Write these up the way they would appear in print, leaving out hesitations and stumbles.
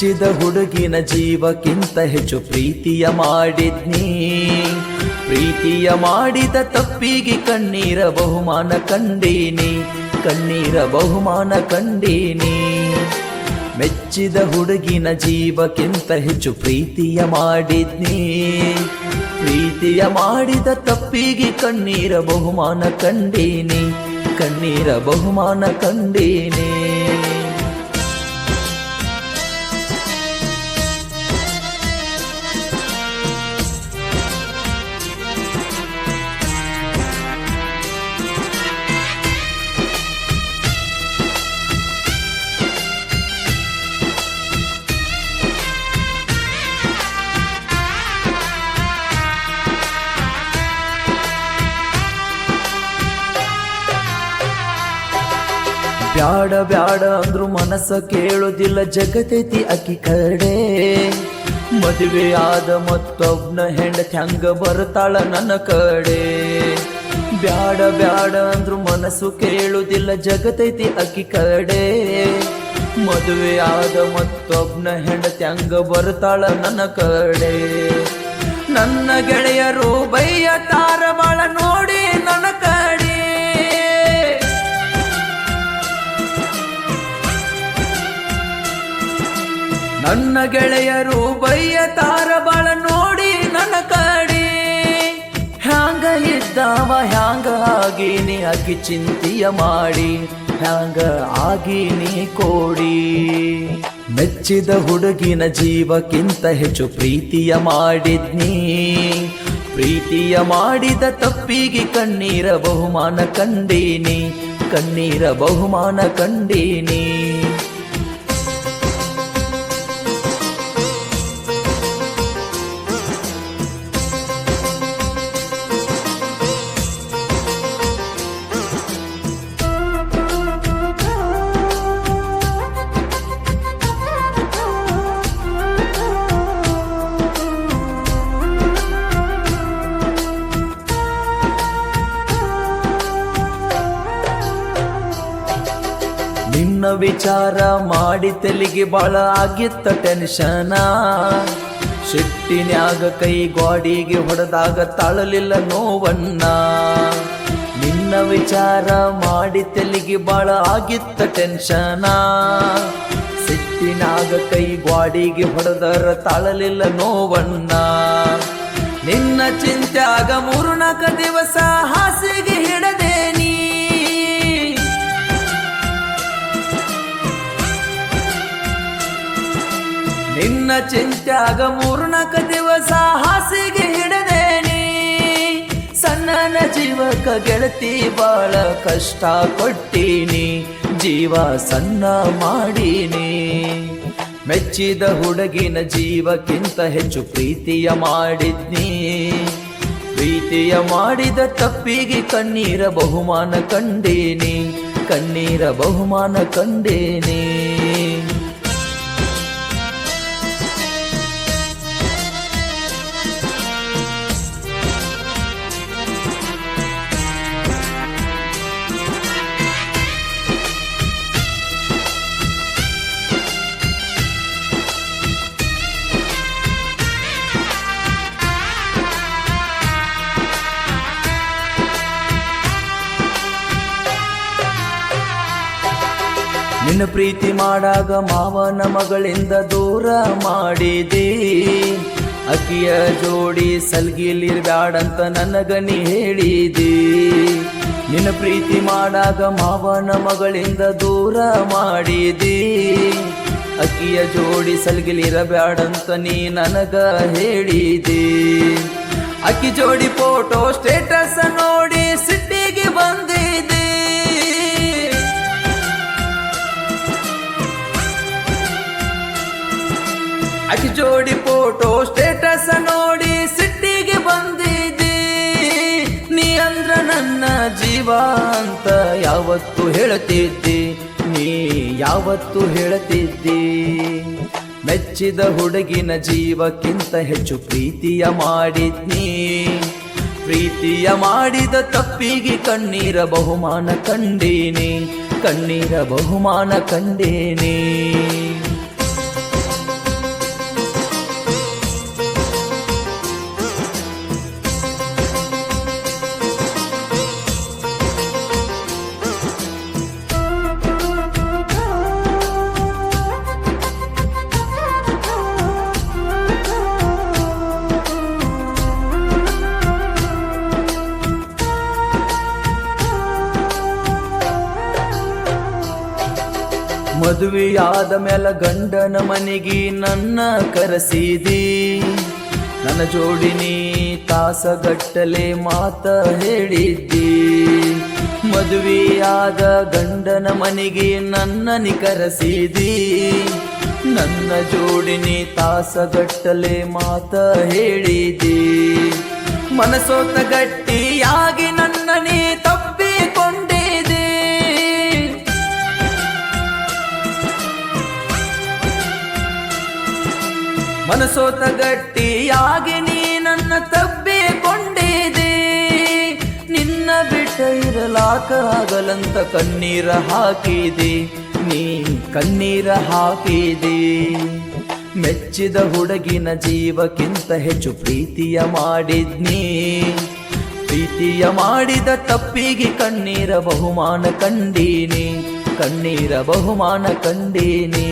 ಮೆಚ್ಚಿದ ಹುಡುಗಿನ ಜೀವಕ್ಕಿಂತ ಹೆಚ್ಚು ಪ್ರೀತಿಯ ಮಾಡಿದ್ನಿ. ಪ್ರೀತಿಯ ಮಾಡಿದ ತಪ್ಪಿಗೆ ಕಣ್ಣೀರ ಬಹುಮಾನ ಕಂಡೀನಿ, ಕಣ್ಣೀರ ಬಹುಮಾನ ಕಂಡೀನಿ. ಮೆಚ್ಚಿದ ಹುಡುಗಿನ ಜೀವಕ್ಕಿಂತ ಹೆಚ್ಚು ಪ್ರೀತಿಯ ಮಾಡಿದ್ನಿ. ಪ್ರೀತಿಯ ಮಾಡಿದ ತಪ್ಪಿಗೆ ಕಣ್ಣೀರ ಬಹುಮಾನ ಕಂಡೀನಿ, ಕಣ್ಣೀರ ಬಹುಮಾನ ಕಂಡೀನಿ. ಬ್ಯಾಡ ಬ್ಯಾಡ ಅಂದ್ರು ಮನಸ್ಸ ಕೇಳುದಿಲ್ಲ, ಜಗತೈತಿ ಅಕ್ಕಿ ಕಡೆ. ಮದುವೆ ಆದ ಮತ್ತೊಬ್ನ ಹೆಂಡತಿ ಹಂಗ ಬರ್ತಾಳ ನನ್ನ ಕಡೆ. ಬ್ಯಾಡ ಬ್ಯಾಡ ಅಂದ್ರು ಮನಸ್ಸು ಕೇಳುದಿಲ್ಲ, ಜಗತೈತಿ ಅಕ್ಕಿ ಕಡೆ. ಮದುವೆ ಆದ ಮತ್ತೊಬ್ನ ಹೆಂಡತಿ ಹಂಗ ಬರ್ತಾಳ ನನ್ನ ಕಡೆ. ನನ್ನ ಗೆಳೆಯರು ಬೈಯತಾರ ಬಾಳ ನೋಡಿ ನನ್ನ ಕಡೆ. ನನ್ನ ಗೆಳೆಯರು ಬೈಯತಾರ ಬಾಳ ನೋಡಿ ನನ್ನ ಕಡೆ. ಹ್ಯಾಂಗ ಇದ್ದಾವ ಹ್ಯಾಂಗ ಆಗೀನಿ ಅಕ್ಕಿ ಚಿಂತೆಯ ಮಾಡಿ, ಹ್ಯಾಂಗ ಆಗೀನಿ ಕೋಡಿ. ಮೆಚ್ಚಿದ ಹುಡುಗಿನ ಜೀವಕ್ಕಿಂತ ಹೆಚ್ಚು ಪ್ರೀತಿಯ ಮಾಡಿದ್ನಿ. ಪ್ರೀತಿಯ ಮಾಡಿದ ತಪ್ಪಿಗೆ ಕಣ್ಣೀರ ಬಹುಮಾನ ಕಂಡೀನಿ, ಕಣ್ಣೀರ ಬಹುಮಾನ ಕಂಡೀನಿ. ನಿನ್ನ ವಿಚಾರ ಮಾಡಿ ತಲೆಗೆ ಬಾಳ ಆಗಿತ್ತ ಟೆನ್ಷನ. ಸಿಟ್ಟಿನ್ಯಾಗ ಕೈ ಗೋಡಿಗೆ ಹೊಡೆದಾಗ ತಾಳಲಿಲ್ಲ ನೋವನ್ನ. ನಿನ್ನ ವಿಚಾರ ಮಾಡಿ ತಲೆಗೆ ಬಾಳ ಆಗಿತ್ತ ಟೆನ್ಷನ. ಸಿಟ್ಟಿನಾಗ ಕೈ ಗೋಡಿಗೆ ಹೊಡೆದರ ತಾಳಲಿಲ್ಲ ನೋವನ್ನ. ನಿನ್ನ ಚಿಂತ್ಯಾಗ 3-4 ದಿವಸ ಹಾಸಿಗೆ ಹಿಡದೇನಿ. ನಿನ್ನ ಚಿಂತ್ಯಾಗ 3-4 ದಿವಸ ಹಾಸಿಗೆ ಹಿಡದೇನಿ. ಸಣ್ಣನ ಜೀವಕ ಗೆಳತಿ ಬಾಳ ಕಷ್ಟ ಕೊಟ್ಟೀನಿ, ಜೀವ ಸಣ್ಣ ಮಾಡೀನಿ. ಮೆಚ್ಚಿದ ಹುಡುಗಿನ ಜೀವಕ್ಕಿಂತ ಹೆಚ್ಚು ಪ್ರೀತಿಯ ಮಾಡಿದ್ನಿ. ಪ್ರೀತಿಯ ಮಾಡಿದ ತಪ್ಪಿಗೆ ಕಣ್ಣೀರ ಬಹುಮಾನ ಕಂಡೀನಿ, ಕಣ್ಣೀರ ಬಹುಮಾನ ಕಂಡೀನಿ. ನಿನ್ನ ಪ್ರೀತಿ ಮಾಡಾಗ ಮಾವನ ಮಗಳಿಂದ ದೂರ ಮಾಡಿದೆ. ಅಕ್ಕಿಯ ಜೋಡಿ ಸಲ್ಗಿಲಿರ್ಬ್ಯಾಡಂತ ನನಗನಿ ಹೇಳಿದೆ. ನಿನ್ನ ಪ್ರೀತಿ ಮಾಡಾಗ ಮಾವನ ಮಗಳಿಂದ ದೂರ ಮಾಡಿದೆ. ಅಕ್ಕಿಯ ಜೋಡಿ ಸಲ್ಗಿಲಿರಬ್ಯಾಡಂತ ನೀ ನನಗ ಹೇಳಿದೆ. ಅಕ್ಕಿ ಜೋಡಿ ಫೋಟೋ ಸ್ಟೇಟಸ್ ನೋಡಿ ಸಿಟ್ಟಿಗೆ ಬಂದಿದೆ. ಅಕ್ಕಿ ಜೋಡಿ ಫೋಟೋ ಸ್ಟೇಟಸ್ ನೋಡಿ ಸಿಟ್ಟಿಗೆ ಬಂದಿದ್ದಿ. ನೀ ಅಂದ್ರ ನನ್ನ ಜೀವ ಅಂತ ಯಾವತ್ತು ಹೇಳುತ್ತಿದ್ದಿ, ನೀ ಯಾವತ್ತು ಹೇಳುತ್ತಿದ್ದಿ. ಮೆಚ್ಚಿದ ಹುಡುಗಿನ ಜೀವಕ್ಕಿಂತ ಹೆಚ್ಚು ಪ್ರೀತಿಯ ಮಾಡಿದ್ನಿ. ಪ್ರೀತಿಯ ಮಾಡಿದ ತಪ್ಪಿಗೆ ಕಣ್ಣೀರ ಬಹುಮಾನ ಕಂಡೀನಿ, ಕಣ್ಣೀರ ಬಹುಮಾನ ಕಂಡೀನಿ. ಮದುವೆಯಾದ ಮೇಲ ಗಂಡನ ಮನೆಗೆ ನನ್ನ ಕರೆಸಿದಿ, ನನ್ನ ಜೋಡಿನಿ ತಾಸಗಟ್ಟಲೆ ಮಾತ ಹೇಳಿದ್ದಿ. ಮದುವೆಯಾದ ಗಂಡನ ಮನೆಗೆ ನನ್ನನಿ ಕರೆಸಿದಿ, ನನ್ನ ಜೋಡಿನಿ ತಾಸಗಟ್ಟಲೆ ಮಾತ ಹೇಳಿದಿ. ಮನಸೋತ ಗಟ್ಟಿಯಾಗಿ ನನ್ನನಿ ತಪ್ಪಿಕೊಂಡಿದೆ, ಮನಸೋತ ಗಟ್ಟಿಯಾಗಿ ನೀ ನನ್ನ ತಬ್ಬಿಕೊಂಡಿದೆ. ನಿನ್ನ ಬಿಟ್ಟ ಇರಲಾಕಾಗಲಂತ ಕಣ್ಣೀರ ಹಾಕಿದೆ, ನೀ ಕಣ್ಣೀರ ಹಾಕಿದೆ. ಮೆಚ್ಚಿದ ಹುಡುಗಿನ ಜೀವಕ್ಕಿಂತ ಹೆಚ್ಚು ಪ್ರೀತಿಯ ಮಾಡಿದ್ನಿ, ಪ್ರೀತಿಯ ಮಾಡಿದ ತಪ್ಪಿಗೆ ಕಣ್ಣೀರ ಬಹುಮಾನ ಕಂಡೀನಿ, ಕಣ್ಣೀರ ಬಹುಮಾನ ಕಂಡೀನಿ.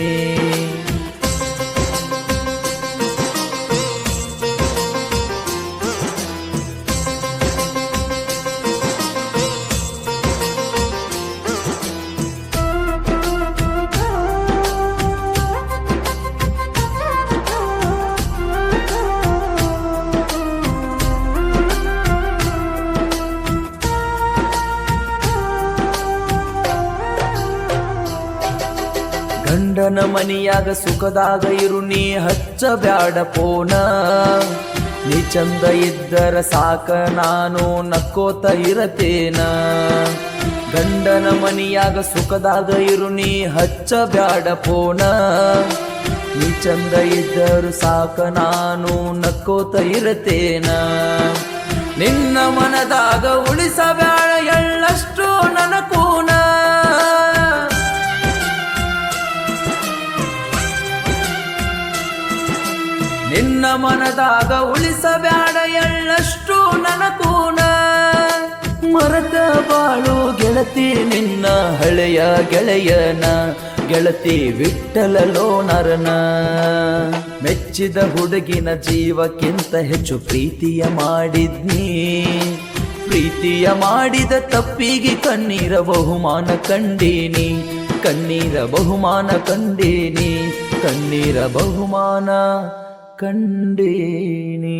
ಗಂಡನ ಮನಿಯಾಗ ಸುಖದಾಗ ಇರು ನೀ ಹಚ್ಚಬ್ಯಾಡ ಪೋನ, ನೀ ಚಂದ ಇದ್ದರ ಸಾಕ ನಾನು ನಕ್ಕೋತ ಇರತೇನ. ಗಂಡನ ಮನಿಯಾಗ ಸುಖದಾಗ ಇರು ನೀ ಹಚ್ಚಬ್ಯಾಡ ಪೋನ, ನೀ ಚಂದ ಇದ್ದರು ಸಾಕ ನಾನು ನಕ್ಕೋತ ಇರತೇನ. ನಿನ್ನ ಮನದಾಗ ಉಳಿಸಬ್ಯಾಡ ಎಳ್ಳಷ್ಟು ನನಕೂನ, ನಿನ್ನ ಮನದಾಗ ಉಳಿಸಬ್ಯಾಡ ಎಳ್ಳಷ್ಟು ನನಕೂನ. ಮರತ ಬಾಳು ಗೆಳತಿ ನಿನ್ನ ಹಳೆಯ ಗೆಳೆಯನ, ಗೆಳತಿ ವಿಠ್ಠಲ ಲೋಣರನ. ಮೆಚ್ಚಿದ ಹುಡುಗಿನ ಜೀವಕ್ಕಿಂತ ಹೆಚ್ಚು ಪ್ರೀತಿಯ ಮಾಡಿದ್ನಿ, ಪ್ರೀತಿಯ ಮಾಡಿದ ತಪ್ಪಿಗೆ ಕಣ್ಣೀರ ಬಹುಮಾನ ಕಂಡೀನಿ, ಕಣ್ಣೀರ ಬಹುಮಾನ ಕಂಡೀನಿ, ಕಣ್ಣೀರ ಬಹುಮಾನ ಕಂಡೀನಿ.